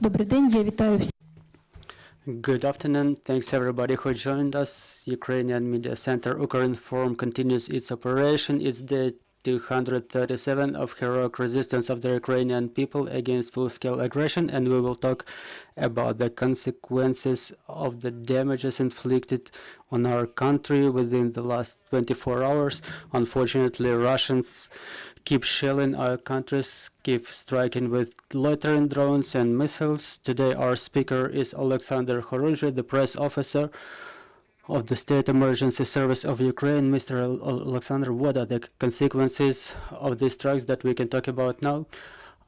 Добрий день, я вітаю всіх. Good afternoon. Thanks everybody who joined us. Ukrainian Media Center Ukrinform continues its operation. It's day 237 of heroic resistance of the Ukrainian people against full-scale aggression, and we will talk about the consequences of the damages inflicted on our country within the last 24 hours. Unfortunately, Russians keep shelling our countries, keep striking with loitering drones and missiles. Today our speaker is Oleksandr Khorunzhyi, the press officer of the State Emergency Service of Ukraine. Mr. Oleksandr, what are the consequences of these strikes that we can talk about now?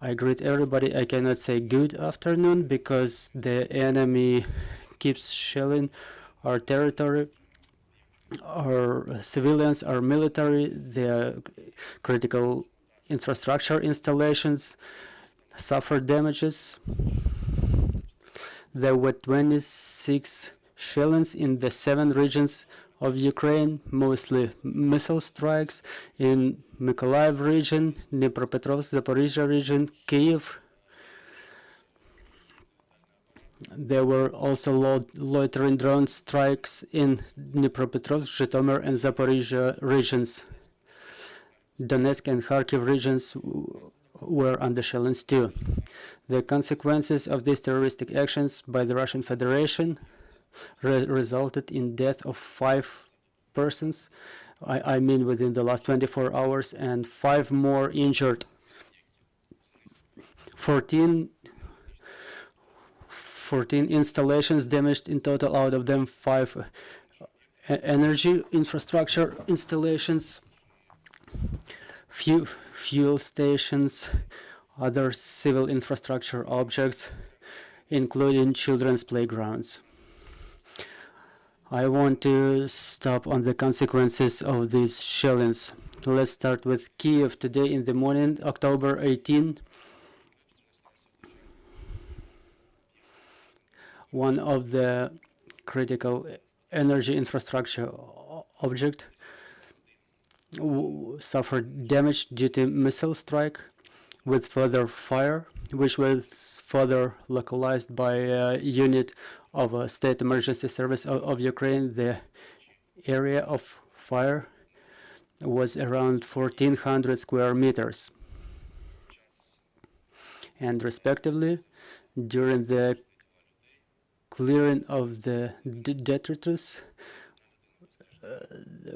I greet everybody. I cannot say good afternoon because the enemy keeps shelling our territory. Our civilians, our military, the critical infrastructure installations suffered damages. There were 26 shellings in the 7 regions of Ukraine, mostly missile strikes in Mykolaiv region, Dnipropetrovsk, Zaporizhzhia region, Kyiv. There were also loitering drone strikes in Dnipropetrovsk, Zhytomyr and Zaporizhzhia regions. Donetsk and Kharkiv regions were under shellings too. The consequences of these terroristic actions by the Russian Federation resulted in death of 5 persons, I mean within the last 24 hours, and 5 more injured. 14 installations damaged in total, out of them 5 energy infrastructure installations, fuel stations, other civil infrastructure objects, including children's playgrounds. I want to stop on the consequences of these shellings. Let's start with Kyiv. Today in the morning, October 18, one of the critical energy infrastructure object suffered damage due to missile strike with further fire, which was further localized by a unit of a State Emergency Service of Ukraine. The area of fire was around 1,400 square meters. And respectively, during the clearing of the detritus,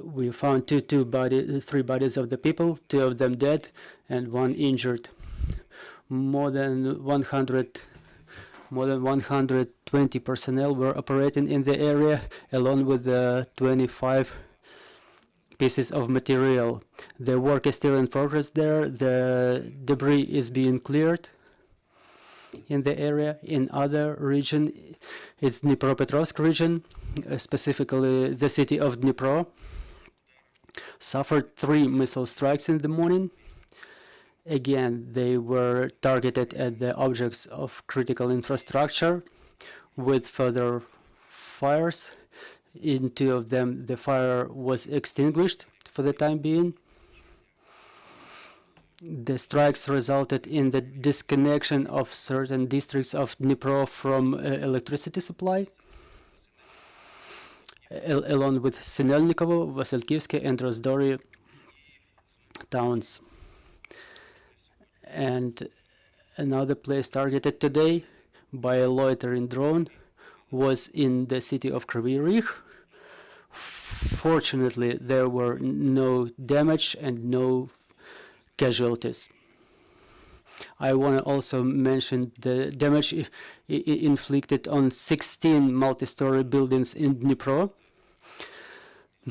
we found 3 bodies of the people, 2 of them dead and 1 injured. More than 120 personnel were operating in the area, along with 25 pieces of material. The work is still in progress there. The debris is being cleared in the area. In other region, it's Dnipropetrovsk region, specifically the city of Dnipro, suffered 3 missile strikes in the morning. Again, they were targeted at the objects of critical infrastructure with further fires. In 2 of them, the fire was extinguished for the time being. The strikes resulted in the disconnection of certain districts of Dnipro from electricity supply, along with Sinelnikovo, Vasilkivsky and Rozdory towns. And another place targeted today by a loitering drone was in the city of Kryvyi Rih. Fortunately, there were no damage and no casualties. I want to also mention the damage inflicted on 16 multi-story buildings in Dnipro.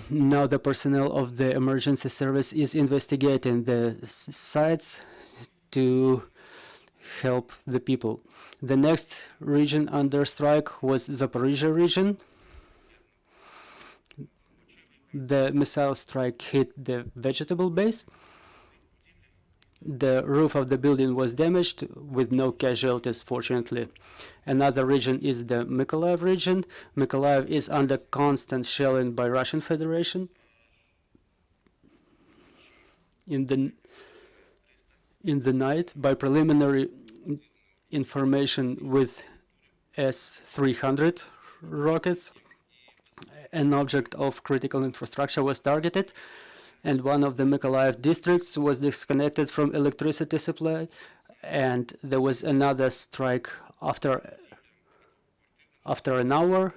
Now the personnel of the emergency service is investigating the sites to help the people. The next region under strike was Zaporizhzhia region. The missile strike hit the vegetable base. The roof of the building was damaged with no casualties, fortunately. Another region is the Mykolaiv region. Mykolaiv is under constant shelling by Russian Federation. In the night, by preliminary information with S-300 rockets. An object of critical infrastructure was targeted, and one of the Mykolaiv districts was disconnected from electricity supply, and there was another strike after an hour,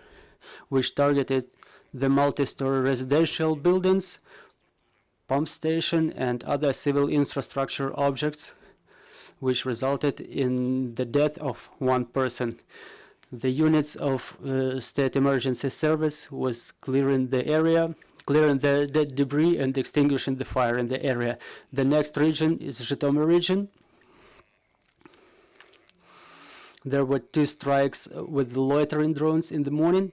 which targeted the multi-story residential buildings, pump station, and other civil infrastructure objects, which resulted in the death of one person. The units of State Emergency Service was clearing the area, clearing the debris and extinguishing the fire in the area. The next region is Zhytomyr region. There were 2 strikes with loitering drones in the morning,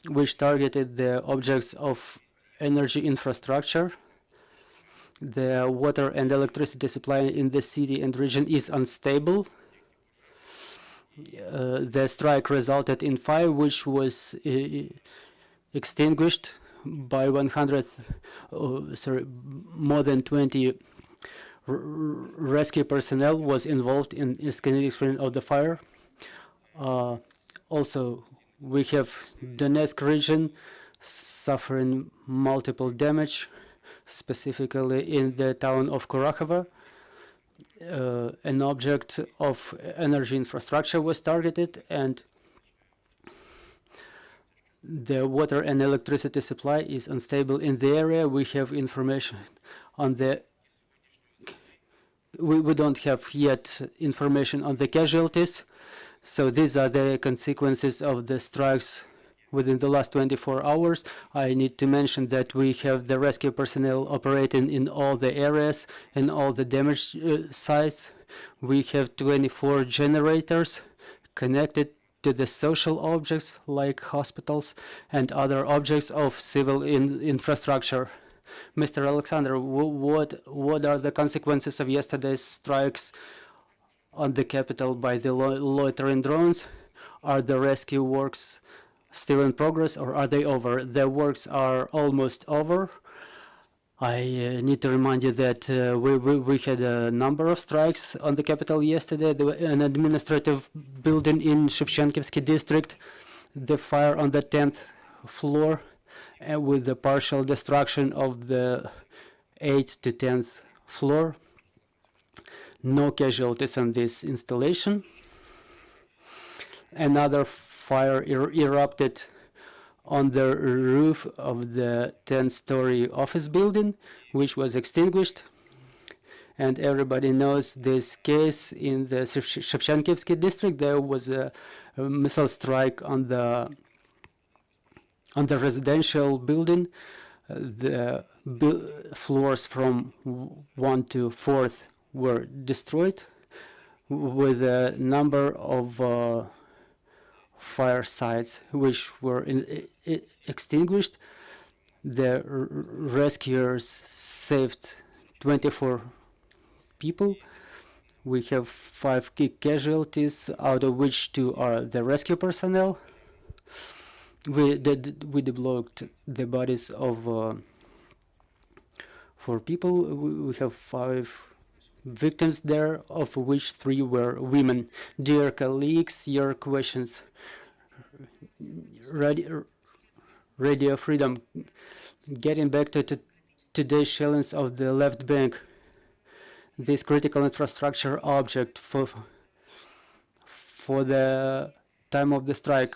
which targeted the objects of energy infrastructure. The water and electricity supply in the city and region is unstable. The strike resulted in fire, which was extinguished by more than 20 rescue personnel was involved in extinguishing of the fire. Also, we have Donetsk region suffering multiple damage, specifically in the town of Kurakhova. An object of energy infrastructure was targeted, and the water and electricity supply is unstable in the area. We have information on the we don't have yet information on the casualties. So these are the consequences of the strikes within the last 24 hours. I need to mention that we have the rescue personnel operating in all the areas and all the damaged sites. We have 24 generators connected to the social objects like hospitals and other objects of civil infrastructure. Mr. Oleksandr, what are the consequences of yesterday's strikes on the capital by the loitering drones? Are the rescue works still in progress, or are they over? The works are almost over. I need to remind you that we had a number of strikes on the capital yesterday. There was an administrative building in Shevchenkivsky district, the fire on the 10th floor, with the partial destruction of the 8th to 10th floor. No casualties on this installation. Another fire erupted on the roof of the 10-story office building, which was extinguished. And everybody knows this case in the Shevchenkivsky district. There was a missile strike on the residential building. The floors from 1 to 4th were destroyed, with a number of fire sites which were extinguished. The rescuers saved 24 people. We have 5 key casualties, out of which 2 are the rescue personnel. We deblocked the bodies of 4 people. We have 5 victims there, of which 3 were women. Dear colleagues, your questions. Radio Freedom. Getting back to today's challenge of the left bank, this critical infrastructure object for the time of the strike,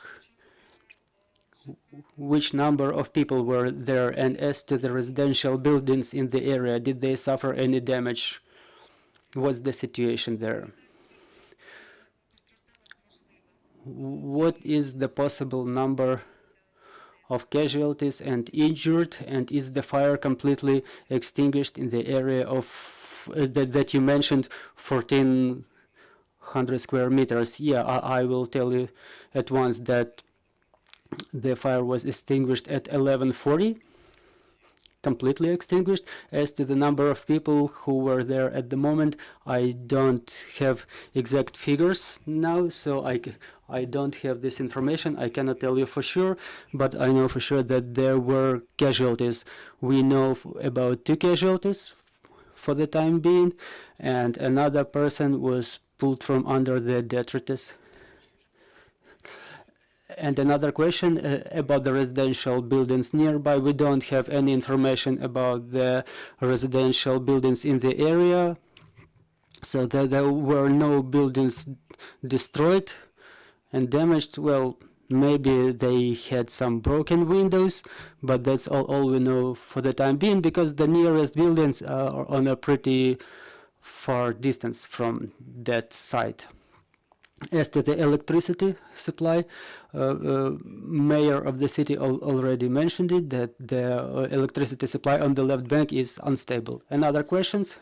which number of people were there, and as to the residential buildings in the area, did they suffer any damage? What's the situation there? What is the possible number of casualties and injured, and is the fire completely extinguished in the area of that you mentioned, 1,400 square meters? Yeah, I will tell you at once that the fire was extinguished at 11:40, completely extinguished. As to the number of people who were there at the moment, I don't have exact figures now, so I don't have this information. I cannot tell you for sure, but I know for sure that there were casualties. We know about 2 casualties for the time being, and another person was pulled from under the detritus. And another question about the residential buildings nearby. We don't have any information about the residential buildings in the area, so there were no buildings destroyed and damaged. Well, maybe they had some broken windows, but that's all we know for the time being, because the nearest buildings are on a pretty far distance from that site. As to the electricity supply, mayor of the city already mentioned it, that the electricity supply on the left bank is unstable. And other questions?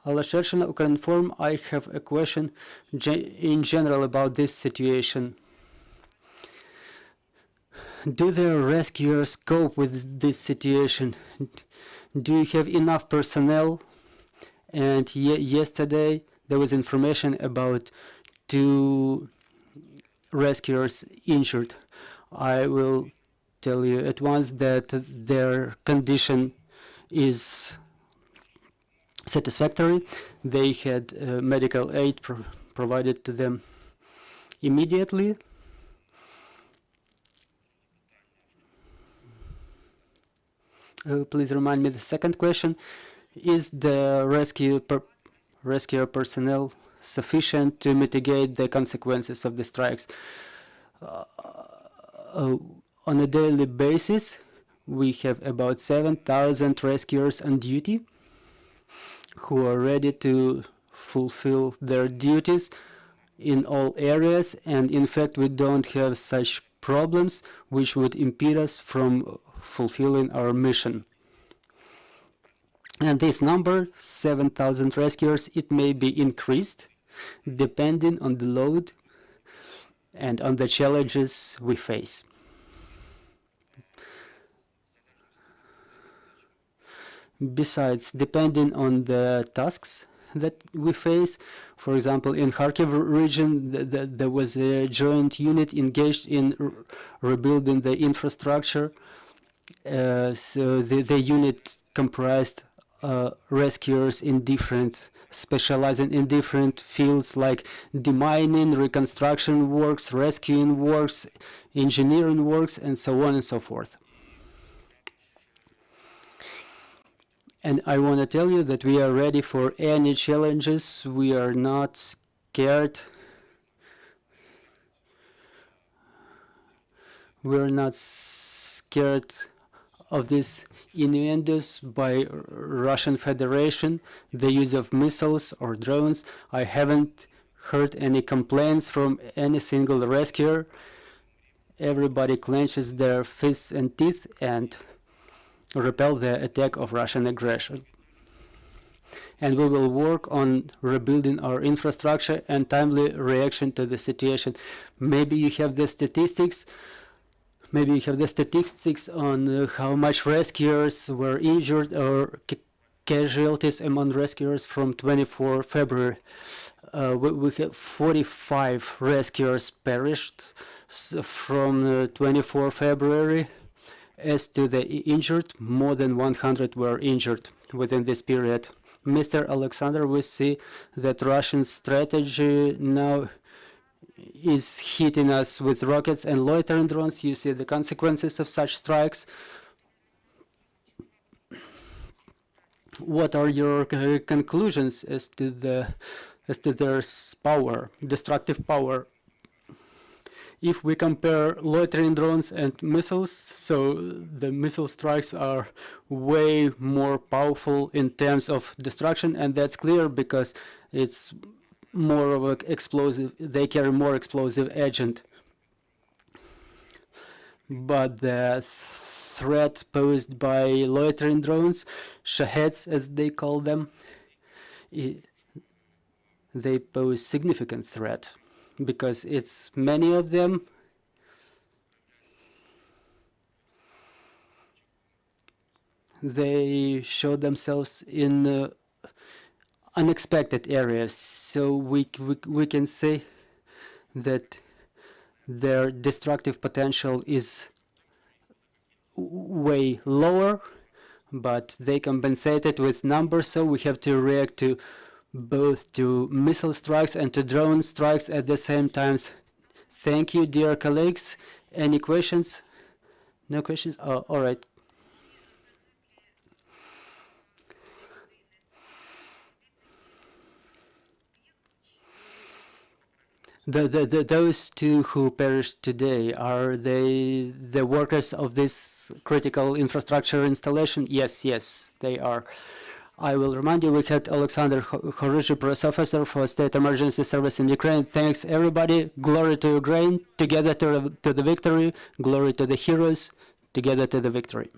Oleksandr, Ukrainian Forum, I have a question in general about this situation. Do the rescuers cope with this situation? Do you have enough personnel? And yesterday there was information about 2 rescuers injured. I will tell you at once that their condition is satisfactory. They had medical aid provided to them immediately. Please remind me the second question. Is the rescue personnel sufficient to mitigate the consequences of the strikes? On a daily basis, we have about 7,000 rescuers on duty who are ready to fulfill their duties in all areas, and in fact we don't have such problems which would impede us from fulfilling our mission. And this number, 7,000 rescuers, it may be increased depending on the load and on the challenges we face. Besides, depending on the tasks that we face, for example, in Kharkiv region, there was a joint unit engaged in rebuilding the infrastructure. So the unit comprised rescuers specializing in different fields like demining, reconstruction works, rescuing works, engineering works, and so on and so forth. And I want to tell you that we are ready for any challenges. We are not scared. We're not scared of these innuendos by Russian Federation, the use of missiles or drones. I haven't heard any complaints from any single rescuer. Everybody clenches their fists and teeth and repel the attack of Russian aggression. And we will work on rebuilding our infrastructure and timely reaction to the situation. Maybe you have the statistics. Maybe you have the statistics on how much rescuers were injured or casualties among rescuers from 24 February. We have 45 rescuers perished from 24 February. As to the injured, more than 100 were injured within this period. Mr. Oleksandr, we see that Russian strategy now is hitting us with rockets and loitering drones. You see the consequences of such strikes. What are your conclusions as to their power, destructive power? If we compare loitering drones and missiles, so the missile strikes are way more powerful in terms of destruction, and that's clear because it's more of an explosive, they carry more explosive agent. But the threat posed by loitering drones, Shaheds as they call them, they pose significant threat because it's many of them. They show themselves in unexpected areas, so we can say that their destructive potential is way lower, but they compensated with numbers, so we have to react to both to missile strikes and to drone strikes at the same time. Thank you, dear colleagues. Any questions? No questions? Oh, all right. Those two who perished today, are they the workers of this critical infrastructure installation? Yes, yes, they are. I will remind you, we had Oleksandr Khorunzhyi, press officer for State Emergency Service in Ukraine. Thanks, everybody. Glory to Ukraine. Together to the victory. Glory to the heroes. Together to the victory.